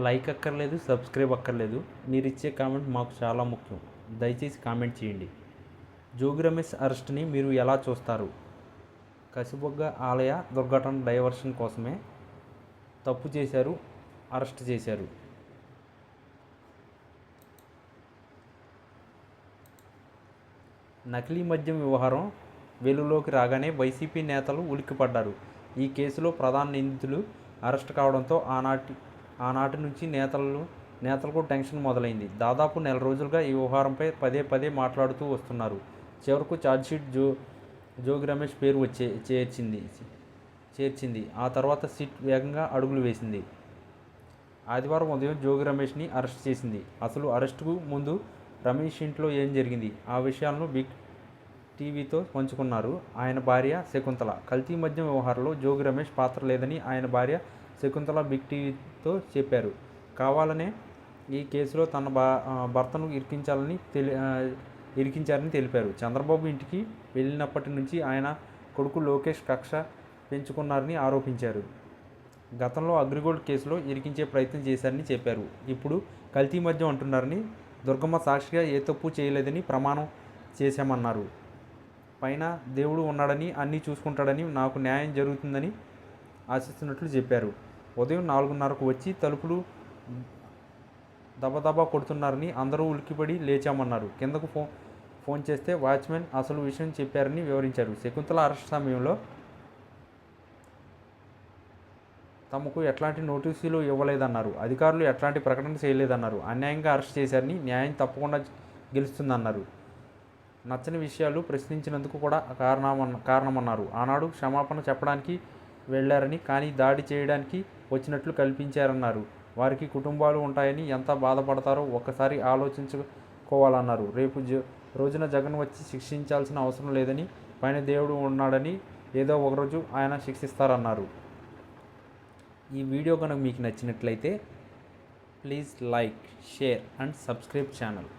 Like అక్కర్లేదు, subscribe అక్కర్లేదు. మీరిచ్చే కామెంట్ మాకు చాలా ముఖ్యం. దయచేసి కామెంట్ చేయండి. జోగి రమేష్ అరెస్ట్ని మీరు ఎలా చూస్తారు? కసిబొగ్గ ఆలయ దుర్ఘటన డైవర్షన్ కోసమే తప్పు చేశారు, అరెస్ట్ చేశారు. నకిలీ మద్యం వ్యవహారం వెలుగులోకి రాగానే వైసీపీ నేతలు ఉలిక్కిపడ్డారు. ఈ కేసులో ప్రధాన నిందితులు అరెస్ట్ కావడంతో ఆనాటి నుంచి నేతలకు టెన్షన్ మొదలైంది. దాదాపు నెల రోజులుగా ఈ వ్యవహారంపై పదే పదే మాట్లాడుతూ వస్తున్నారు. చివరకు ఛార్జ్షీట్ జోగి రమేష్ పేరు చేర్చింది. ఆ తర్వాత సిట్ వేగంగా అడుగులు వేసింది. ఆదివారం ఉదయం జోగి రమేష్ని అరెస్ట్ చేసింది. అసలు అరెస్టుకు ముందు రమేష్ ఇంట్లో ఏం జరిగింది? ఆ విషయాలను బిగ్ టీవీతో పంచుకున్నారు ఆయన భార్య శకుంతల. కల్తీ మద్యం వ్యవహారంలో జోగి రమేష్ పాత్ర లేదని ఆయన భార్య శకుంతల బిగ్ టీవీతో చెప్పారు. కావాలనే ఈ కేసులో తన భర్తను ఇరికించారని తెలిపారు. చంద్రబాబు ఇంటికి వెళ్ళినప్పటి నుంచి ఆయన కొడుకు లోకేష్ కక్ష పెంచుకున్నారని ఆరోపించారు. గతంలో అగ్రిగోల్డ్ కేసులో ఇరికించే ప్రయత్నం చేశారని చెప్పారు. ఇప్పుడు కల్తీ మద్యం అంటున్నారని. దుర్గమ్మ సాక్షిగా ఏ తప్పు చేయలేదని ప్రమాణం చేశామన్నారు. పైన దేవుడు ఉన్నాడని, అన్నీ చూసుకుంటాడని, నాకు న్యాయం జరుగుతుందని ఆశిస్తున్నట్లు చెప్పారు. ఉదయం 4:30కు వచ్చి తలుపులు దబదబా కొడుతున్నారని, అందరూ ఉలిక్కిపడి లేచామన్నారు. కిందకు ఫోన్ చేస్తే వాచ్మెన్ అసలు విషయం చెప్పారని వివరించారు. శకుంతల అరెస్ట్ సమయంలో తమకు ఎట్లాంటి నోటీసులు ఇవ్వలేదన్నారు. అధికారులు ఎట్లాంటి ప్రకటన చేయలేదన్నారు. అన్యాయంగా అరెస్ట్ చేశారని, న్యాయం తప్పకుండా గెలుస్తుందన్నారు. నచ్చని విషయాలు ప్రశ్నించినందుకు కూడా కారణమన్నారు. ఆనాడు క్షమాపణ చెప్పడానికి వెళ్లారని, కానీ దాడి చేయడానికి వచ్చినట్లు కల్పించారన్నారు. వారికి కుటుంబాలు ఉంటాయని, ఎంత బాధపడతారో ఒక్కసారి ఆలోచించుకోవాలన్నారు. రేపు రోజున జగన్ వచ్చి శిక్షించాల్సిన అవసరం లేదని, పైన దేవుడు ఉన్నాడని, ఏదో ఒకరోజు ఆయన శిక్షిస్తారన్నారు. ఈ వీడియో కనుక మీకు నచ్చినట్లయితే please like, share and subscribe channel.